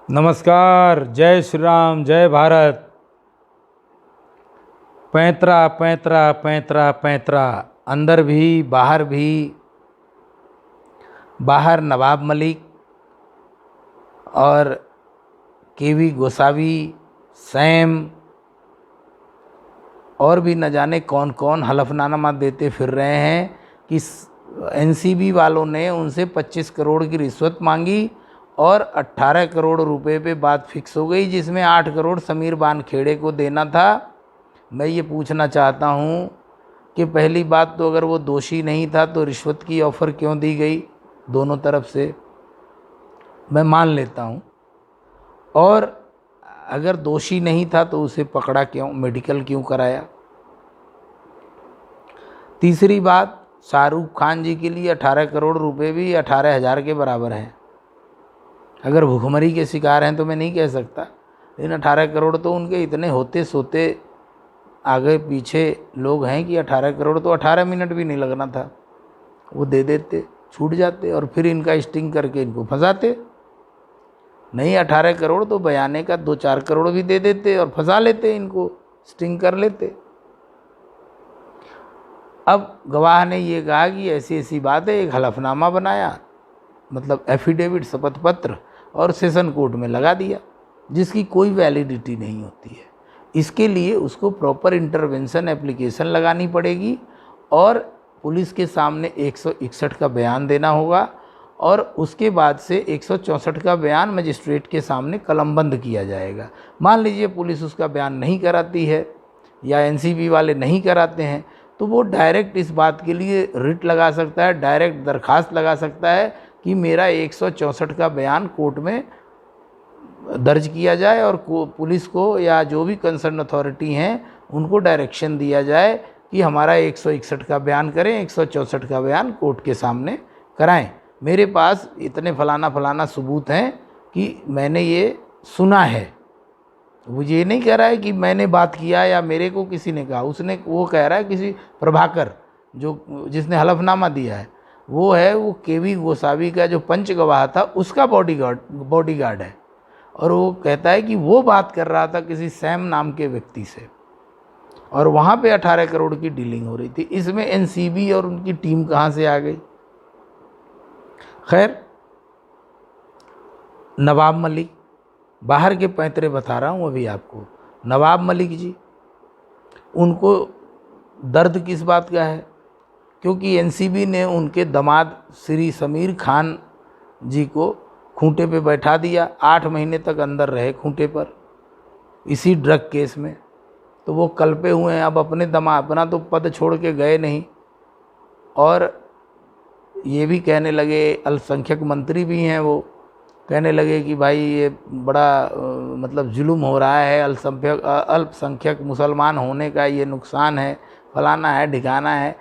नमस्कार। जय श्री राम, जय भारत। पैंतरा पैंतरा पैंतरा पैंतरा, अंदर भी बाहर भी। बाहर नवाब मलिक और केवी गोसावी, सैम और भी न जाने कौन कौन हलफनामा देते फिर रहे हैं कि एनसीबी वालों ने उनसे 25 करोड़ की रिश्वत मांगी और 18 करोड़ रुपए पे बात फिक्स हो गई, जिसमें 8 करोड़ समीर वानखेड़े को देना था। मैं ये पूछना चाहता हूँ कि पहली बात तो अगर वो दोषी नहीं था तो रिश्वत की ऑफ़र क्यों दी गई दोनों तरफ से, मैं मान लेता हूँ। और अगर दोषी नहीं था तो उसे पकड़ा क्यों, मेडिकल क्यों कराया। तीसरी बात, शाहरुख खान जी के लिए 18 करोड़ रुपए भी 18,000 के बराबर हैं। अगर भूखमरी के शिकार हैं तो मैं नहीं कह सकता, लेकिन 18 करोड़ तो उनके इतने होते सोते आगे पीछे लोग हैं कि 18 करोड़ तो 18 मिनट भी नहीं लगना था, वो दे देते, छूट जाते और फिर इनका स्टिंग करके इनको फंसाते। नहीं 18 करोड़ तो बयाने का 2-4 करोड़ भी दे देते और फंसा लेते, इनको स्टिंग कर लेते। अब गवाह ने ये कहा कि ऐसी ऐसी बात है, एक हलफनामा बनाया, मतलब एफिडेविट, शपथ पत्र, और सेशन कोर्ट में लगा दिया, जिसकी कोई वैलिडिटी नहीं होती है। इसके लिए उसको प्रॉपर इंटरवेंशन एप्लीकेशन लगानी पड़ेगी और पुलिस के सामने 161 का बयान देना होगा और उसके बाद से 164 का बयान मजिस्ट्रेट के सामने कलमबंद किया जाएगा। मान लीजिए पुलिस उसका बयान नहीं कराती है या एनसीबी वाले नहीं कराते हैं, तो वो डायरेक्ट इस बात के लिए रिट लगा सकता है, डायरेक्ट दरखास्त लगा सकता है कि मेरा 164 का बयान कोर्ट में दर्ज किया जाए और पुलिस को या जो भी कंसर्न अथॉरिटी हैं उनको डायरेक्शन दिया जाए कि हमारा 161 का बयान करें, 164 का बयान कोर्ट के सामने कराएं। मेरे पास इतने फलाना फलाना सबूत हैं कि मैंने ये सुना है। मुझे ये नहीं कह रहा है कि मैंने बात किया या मेरे को किसी ने कहा, उसने वो कह रहा है किसी प्रभाकर जिसने हलफनामा दिया है, वो है वो केवी गोसावी का जो पंच गवाह था उसका बॉडीगार्ड है और वो कहता है कि वो बात कर रहा था किसी सैम नाम के व्यक्ति से और वहाँ पे 18 करोड़ की डीलिंग हो रही थी। इसमें एनसीबी और उनकी टीम कहाँ से आ गई। खैर, नवाब मलिक, बाहर के पैंतरे बता रहा हूँ अभी आपको। नवाब मलिक जी, उनको दर्द किस बात का है, क्योंकि एनसीबी ने उनके दामाद श्री समीर खान जी को खूंटे पे बैठा दिया, 8 महीने तक अंदर रहे खूंटे पर इसी ड्रग केस में। तो वो कल्पे हुए हैं। अब अपना तो पद छोड़ के गए नहीं और ये भी कहने लगे, अल्पसंख्यक मंत्री भी हैं, वो कहने लगे कि भाई ये बड़ा मतलब जुल्म हो रहा है, अल्पसंख्यक मुसलमान होने का ये नुकसान है, फलाना है, ढिकाना है।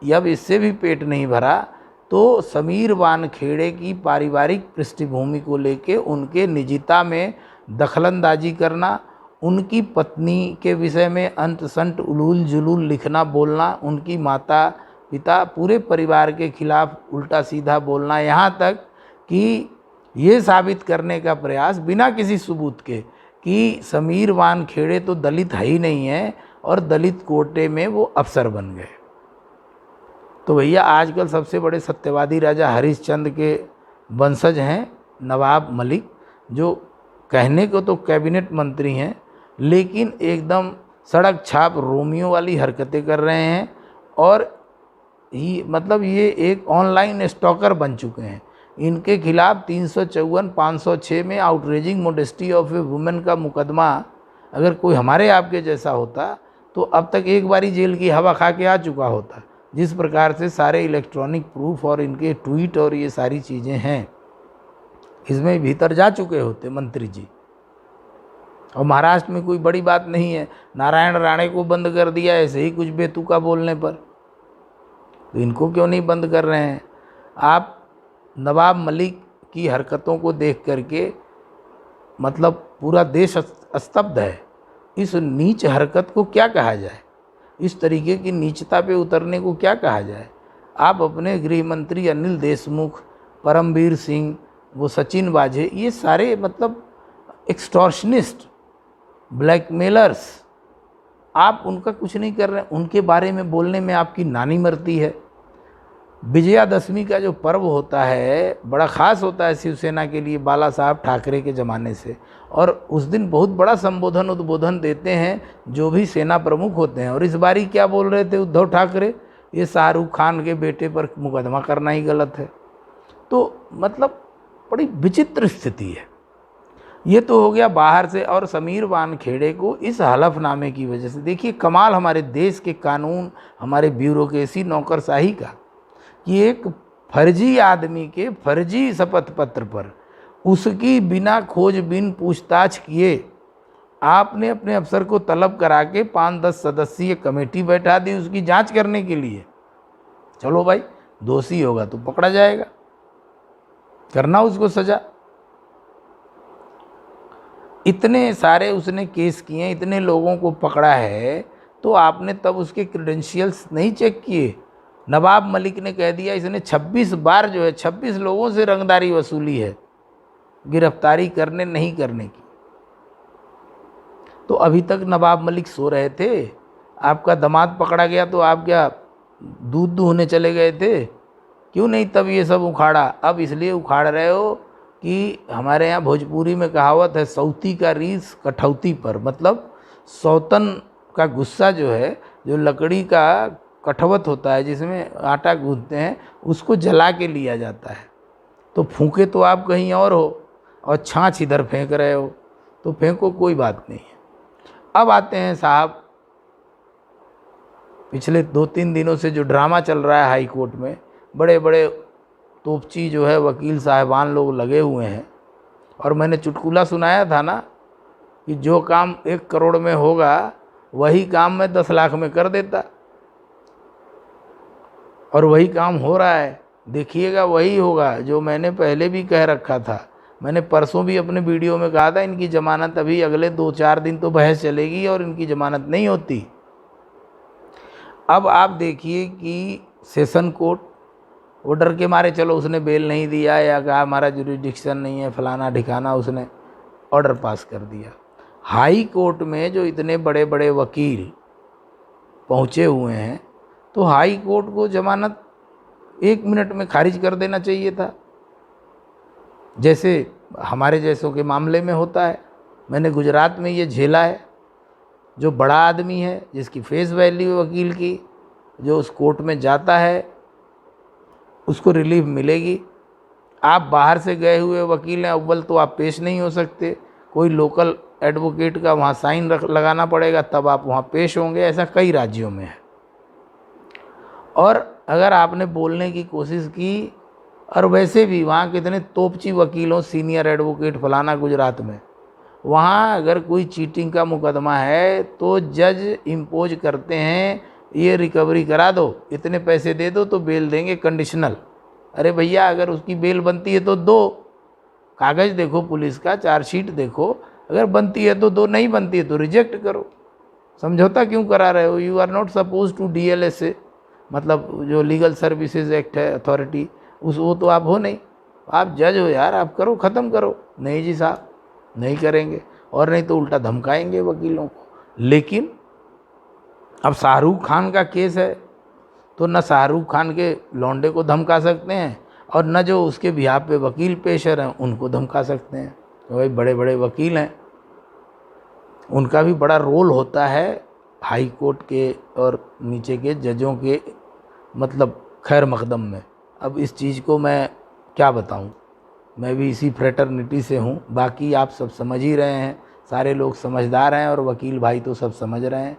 जब इससे भी पेट नहीं भरा तो समीर वानखेड़े की पारिवारिक पृष्ठभूमि को लेके उनके निजता में दखलंदाजी करना, उनकी पत्नी के विषय में अंत संट उलूल जुलूल लिखना बोलना, उनकी माता पिता पूरे परिवार के खिलाफ उल्टा सीधा बोलना, यहाँ तक कि ये साबित करने का प्रयास बिना किसी सबूत के कि समीर वानखेड़े तो दलित है ही नहीं है और दलित कोटे में वो अफसर बन गए। तो भैया आजकल सबसे बड़े सत्यवादी राजा हरिश्चंद्र के वंशज हैं नवाब मलिक, जो कहने को तो कैबिनेट मंत्री हैं लेकिन एकदम सड़क छाप रोमियो वाली हरकतें कर रहे हैं और मतलब ये एक ऑनलाइन स्टॉकर बन चुके हैं। इनके खिलाफ 354, 506 में outraging modesty of A women का मुकदमा अगर कोई हमारे आपके जैसा होता तो अब तक एक बारी जेल की हवा खा के आ चुका होता। जिस प्रकार से सारे इलेक्ट्रॉनिक प्रूफ और इनके ट्वीट और ये सारी चीज़ें हैं, इसमें भीतर जा चुके होते मंत्री जी। और महाराष्ट्र में कोई बड़ी बात नहीं है, नारायण राणे को बंद कर दिया ऐसे ही कुछ बेतुका बोलने पर, तो इनको क्यों नहीं बंद कर रहे हैं। आप नवाब मलिक की हरकतों को देख करके मतलब पूरा देश स्तब्ध है। इस नीच हरकत को क्या कहा जाए, इस तरीके की नीचता पे उतरने को क्या कहा जाए। आप अपने गृह मंत्री अनिल देशमुख, परमवीर सिंह, वो सचिन वाझे, ये सारे मतलब एक्सटॉर्शनिस्ट, ब्लैकमेलर्स, आप उनका कुछ नहीं कर रहे हैं। उनके बारे में बोलने में आपकी नानी मरती है। विजयादशमी का जो पर्व होता है बड़ा ख़ास होता है शिवसेना के लिए, बाला साहब ठाकरे के ज़माने से, और उस दिन बहुत बड़ा संबोधन उद्बोधन देते हैं जो भी सेना प्रमुख होते हैं। और इस बारी क्या बोल रहे थे उद्धव ठाकरे, ये शाहरुख खान के बेटे पर मुकदमा करना ही गलत है। तो मतलब बड़ी विचित्र स्थिति है। ये तो हो गया बाहर से। और समीर वानखेड़े को इस हलफनामे की वजह से, देखिए कमाल हमारे देश के कानून, हमारे ब्यूरोक्रेसी, नौकरशाही का, कि एक फर्जी आदमी के फर्जी शपथ पत्र पर उसकी बिना खोजबीन पूछताछ किए आपने अपने अफसर को तलब करा के 5-10 सदस्यीय कमेटी बैठा दी उसकी जांच करने के लिए। चलो भाई, दोषी होगा तो पकड़ा जाएगा, करना उसको सजा। इतने सारे उसने केस किए, इतने लोगों को पकड़ा है, तो आपने तब उसके क्रेडेंशियल्स नहीं चेक किए। नवाब मलिक ने कह दिया इसने 26 बार जो है 26 लोगों से रंगदारी वसूली है गिरफ्तारी करने नहीं करने की। तो अभी तक नवाब मलिक सो रहे थे? आपका दामाद पकड़ा गया तो आप क्या दूध दूहने चले गए थे? क्यों नहीं तब ये सब उखाड़ा? अब इसलिए उखाड़ रहे हो कि हमारे यहाँ भोजपुरी में कहावत है, सौती का रीस कठौती पर, मतलब सौतन का गुस्सा जो है, जो लकड़ी का कठवत होता है जिसमें आटा गूंथते हैं, उसको जला के लिया जाता है। तो फूंके तो आप कहीं और हो और छाछ इधर फेंक रहे हो, तो फेंको, कोई बात नहीं है। अब आते हैं साहब, पिछले 2-3 दिनों से जो ड्रामा चल रहा है हाई कोर्ट में, बड़े बड़े तोपची जो है वकील साहिबान लोग लगे हुए हैं। और मैंने चुटकुला सुनाया था ना कि जो काम 1 करोड़ में होगा वही काम मैं 10 लाख में कर देता, और वही काम हो रहा है। देखिएगा वही होगा जो मैंने पहले भी कह रखा था। मैंने परसों भी अपने वीडियो में कहा था इनकी ज़मानत अभी अगले 2-4 दिन तो बहस चलेगी और इनकी ज़मानत नहीं होती। अब आप देखिए कि सेशन कोर्ट, वो डर के मारे, चलो उसने बेल नहीं दिया या कहा हमारा जुरिडिक्शन नहीं है, फलाना ठिकाना, उसने ऑर्डर पास कर दिया। हाई कोर्ट में जो इतने बड़े बड़े वकील पहुँचे हुए हैं, तो हाई कोर्ट को जमानत 1 मिनट में खारिज कर देना चाहिए था, जैसे हमारे जैसों के मामले में होता है। मैंने गुजरात में ये झेला है। जो बड़ा आदमी है, जिसकी फेस वैल्यू है वकील की, जो उस कोर्ट में जाता है उसको रिलीफ मिलेगी। आप बाहर से गए हुए वकील हैं, अव्वल तो आप पेश नहीं हो सकते, कोई लोकल एडवोकेट का वहाँ साइन लगाना पड़ेगा, तब आप वहाँ पेश होंगे। ऐसा कई राज्यों में है। और अगर आपने बोलने की कोशिश की, और वैसे भी वहाँ कितने तोपची वकीलों, सीनियर एडवोकेट फलाना गुजरात में, वहाँ अगर कोई चीटिंग का मुकदमा है तो जज इम्पोज करते हैं, ये रिकवरी करा दो, इतने पैसे दे दो तो बेल देंगे कंडीशनल। अरे भैया, अगर उसकी बेल बनती है तो दो, कागज़ देखो पुलिस का, चार्जशीट देखो, अगर बनती है तो दो, नहीं बनती है तो रिजेक्ट करो। समझौता क्यों करा रहे हो? You are not suppose to DLSA, मतलब जो लीगल सर्विसेज एक्ट है अथॉरिटी, वो तो आप हो नहीं, आप जज हो यार, आप करो, ख़त्म करो। नहीं जी साहब, नहीं करेंगे, और नहीं तो उल्टा धमकाएंगे वकीलों को। लेकिन अब शाहरुख खान का केस है तो न शाहरुख खान के लौंडे को धमका सकते हैं, और न जो उसके बिहाफ पे वकील पेशर हैं उनको धमका सकते हैं। तो भाई बड़े बड़े वकील हैं, उनका भी बड़ा रोल होता है हाई कोर्ट के और नीचे के जजों के, मतलब खैर मकदम में। अब इस चीज़ को मैं क्या बताऊं, मैं भी इसी फ्रेटर्निटी से हूं। बाकी आप सब समझ ही रहे हैं, सारे लोग समझदार हैं और वकील भाई तो सब समझ रहे हैं।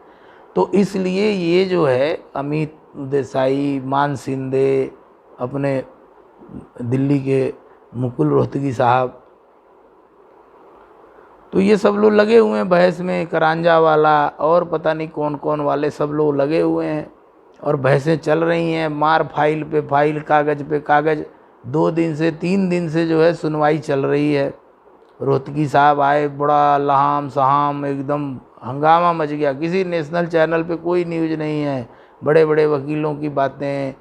तो इसलिए ये जो है अमित देसाई, मान शिंदे, अपने दिल्ली के मुकुल रोहतगी साहब, तो ये सब लोग लगे हुए हैं बहस में, करांजा वाला और पता नहीं कौन कौन वाले सब लोग लगे हुए हैं, और बहसें चल रही हैं, मार फाइल पे फाइल, कागज़ पे कागज़। 2 दिन से 3 दिन से जो है सुनवाई चल रही है। रोहतगी साहब आए, बड़ा लहाम सहाम, एकदम हंगामा मच गया। किसी नेशनल चैनल पे कोई न्यूज़ नहीं है, बड़े बड़े वकीलों की बातें,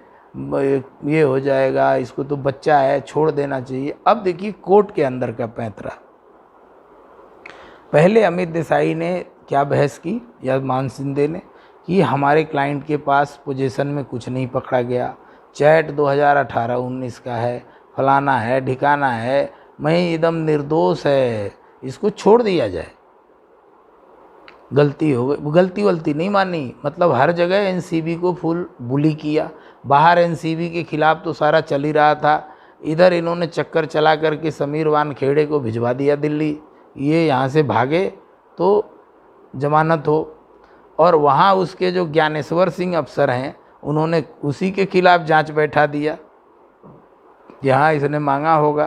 ये हो जाएगा, इसको तो बच्चा है, छोड़ देना चाहिए। अब देखिए कोर्ट के अंदर का पैंतरा, पहले अमित देसाई ने क्या बहस की, या मान सिंधे ने, कि हमारे क्लाइंट के पास पोजीशन में कुछ नहीं पकड़ा गया, चैट 2018-19 का है, फलाना है, ढिकाना है, मैं एकदम निर्दोष है, इसको छोड़ दिया जाए। गलती हो गई, गलती वलती नहीं मानी, मतलब हर जगह एनसीबी को फुल बुली किया। बाहर एनसीबी के खिलाफ तो सारा चल ही रहा था, इधर इन्होंने चक्कर चला करके समीर वानखेड़े को भिजवा दिया दिल्ली, ये यहाँ से भागे तो जमानत हो। और वहाँ उसके जो ज्ञानेश्वर सिंह अफसर हैं, उन्होंने उसी के खिलाफ जांच बैठा दिया, यहाँ इसने मांगा होगा।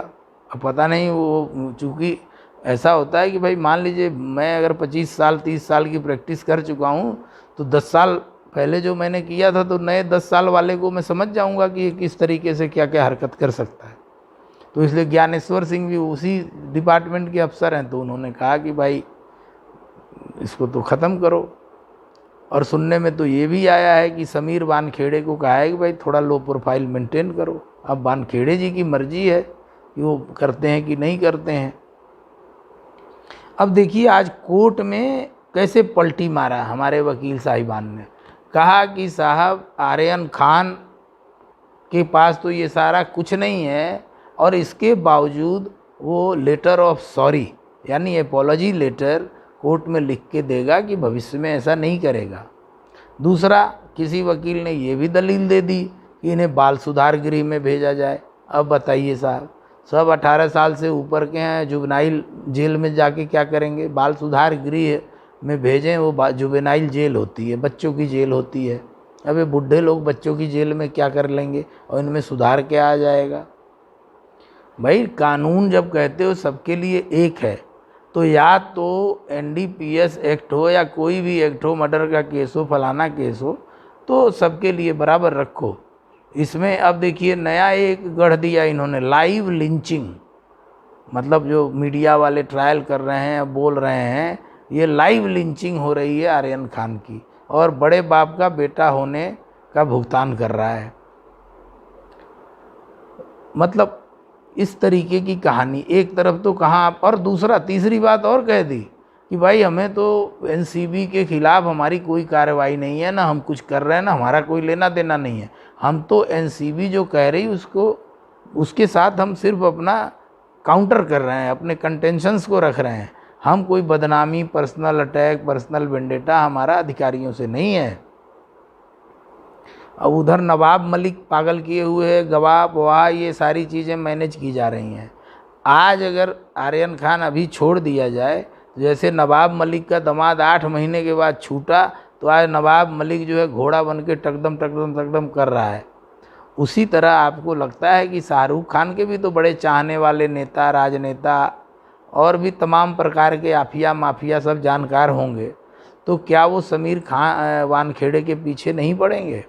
अब पता नहीं, वो चूँकि ऐसा होता है कि भाई मान लीजिए मैं अगर 25 साल 30 साल की प्रैक्टिस कर चुका हूँ, तो 10 साल पहले जो मैंने किया था, तो नए 10 साल वाले को मैं समझ जाऊँगा कि ये किस तरीके से क्या क्या हरकत कर सकता है। तो इसलिए ज्ञानेश्वर सिंह भी उसी डिपार्टमेंट के अफसर हैं, तो उन्होंने कहा कि भाई इसको तो ख़त्म करो। और सुनने में तो ये भी आया है कि समीर वानखेड़े को कहा है कि भाई थोड़ा लो प्रोफाइल मेंटेन करो। अब वानखेड़े जी की मर्जी है कि वो करते हैं कि नहीं करते हैं। अब देखिए आज कोर्ट में कैसे पलटी मारा हमारे वकील साहिबान ने, कहा कि साहब आर्यन खान के पास तो ये सारा कुछ नहीं है, और इसके बावजूद वो लेटर ऑफ सॉरी यानी एपोलॉजी लेटर कोर्ट में लिख के देगा कि भविष्य में ऐसा नहीं करेगा। दूसरा, किसी वकील ने ये भी दलील दे दी कि इन्हें बाल सुधार गृह में भेजा जाए। अब बताइए साहब, सब 18 साल से ऊपर के हैं, जुवेनाइल जेल में जाके क्या करेंगे? बाल सुधार गृह में भेजें, वो जुवेनाइल जेल होती है, बच्चों की जेल होती है। अब ये बुढ़े लोग बच्चों की जेल में क्या कर लेंगे, और इनमें सुधार क्या आ जाएगा? भाई कानून जब कहते हो सबके लिए एक है, तो या तो एनडीपीएस एक्ट हो या कोई भी एक्ट हो, मर्डर का केस हो, फलाना केस हो, तो सबके लिए बराबर रखो। इसमें अब देखिए नया एक गढ़ दिया इन्होंने, लाइव लिंचिंग। मतलब जो मीडिया वाले ट्रायल कर रहे हैं, बोल रहे हैं, ये लाइव लिंचिंग हो रही है आर्यन खान की, और बड़े बाप का बेटा होने का भुगतान कर रहा है। मतलब इस तरीके की कहानी एक तरफ तो कहाँ आप, और दूसरा तीसरी बात और कह दी कि भाई हमें तो एनसीबी के खिलाफ हमारी कोई कार्रवाई नहीं है, ना हम कुछ कर रहे हैं, ना हमारा कोई लेना देना नहीं है। हम तो एनसीबी जो कह रही उसको, उसके साथ हम सिर्फ अपना काउंटर कर रहे हैं, अपने कंटेंशंस को रख रहे हैं। हम कोई बदनामी, पर्सनल अटैक, पर्सनल वेंडेटा हमारा अधिकारियों से नहीं है। अब उधर नवाब मलिक पागल किए हुए है, गवाह ववाह ये सारी चीज़ें मैनेज की जा रही हैं। आज अगर आर्यन खान अभी छोड़ दिया जाए, जैसे नवाब मलिक का दामाद 8 महीने के बाद छूटा, तो आज नवाब मलिक जो है घोड़ा बन के टकदम टकदम टकदम कर रहा है। उसी तरह आपको लगता है कि शाहरुख खान के भी तो बड़े चाहने वाले नेता, राजनेता और भी तमाम प्रकार के आफिया माफिया सब जानकार होंगे, तो क्या वो समीर खान वानखेड़े के पीछे नहीं पड़ेंगे,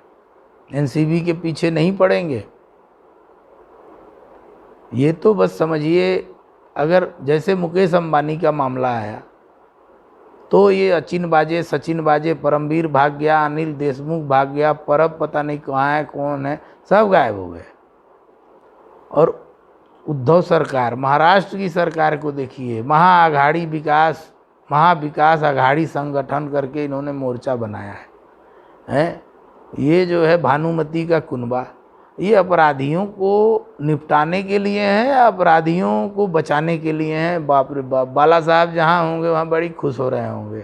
एनसीबी के पीछे नहीं पड़ेंगे? ये तो बस समझिए, अगर जैसे मुकेश अंबानी का मामला आया, तो ये अचिन बाजे, सचिन बाजे, परमवीर भाग गया, अनिल देशमुख भाग गया, परब पता नहीं कहाँ है, कौन है, सब गायब हो गए। और उद्धव सरकार, महाराष्ट्र की सरकार को देखिए, महाविकास आघाड़ी संगठन करके इन्होंने मोर्चा बनाया है। ये जो है भानुमति का कुनबा, ये अपराधियों को निपटाने के लिए है या अपराधियों को बचाने के लिए हैं? बाप रे बाप, बाला साहब जहाँ होंगे वहाँ बड़ी खुश हो रहे होंगे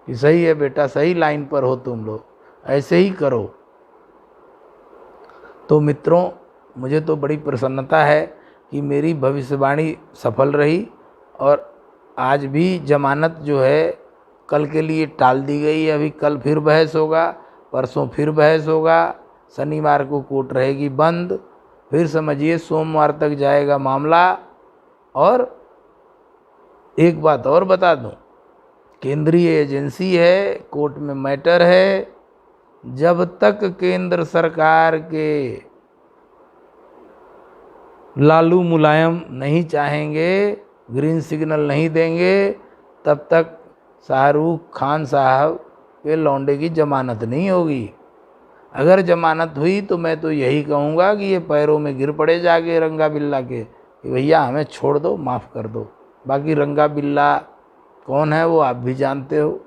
कि सही है बेटा, सही लाइन पर हो तुम लोग, ऐसे ही करो। तो मित्रों, मुझे तो बड़ी प्रसन्नता है कि मेरी भविष्यवाणी सफल रही, और आज भी जमानत जो है कल के लिए टाल दी गई है। अभी कल फिर बहस होगा, परसों फिर बहस होगा, शनिवार को कोर्ट रहेगी बंद, फिर समझिए सोमवार तक जाएगा मामला। और एक बात और बता दूं, केंद्रीय एजेंसी है, कोर्ट में मैटर है, जब तक केंद्र सरकार के लालू मुलायम नहीं चाहेंगे, ग्रीन सिग्नल नहीं देंगे, तब तक शाहरुख खान साहब के लौंडे की जमानत नहीं होगी। अगर जमानत हुई तो मैं तो यही कहूँगा कि ये पैरों में गिर पड़े जाके रंगा बिल्ला के, कि भैया हमें छोड़ दो, माफ़ कर दो। बाकी रंगा बिल्ला कौन है वो आप भी जानते हो।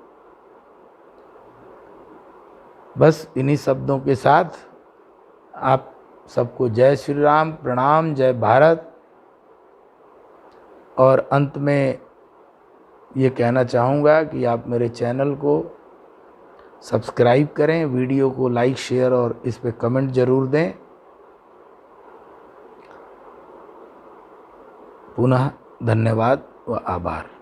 बस इन्हीं शब्दों के साथ आप सबको जय श्री राम, प्रणाम, जय भारत। और अंत में ये कहना चाहूँगा कि आप मेरे चैनल को सब्सक्राइब करें, वीडियो को लाइक, शेयर और इस पे कमेंट ज़रूर दें। पुनः धन्यवाद व आभार।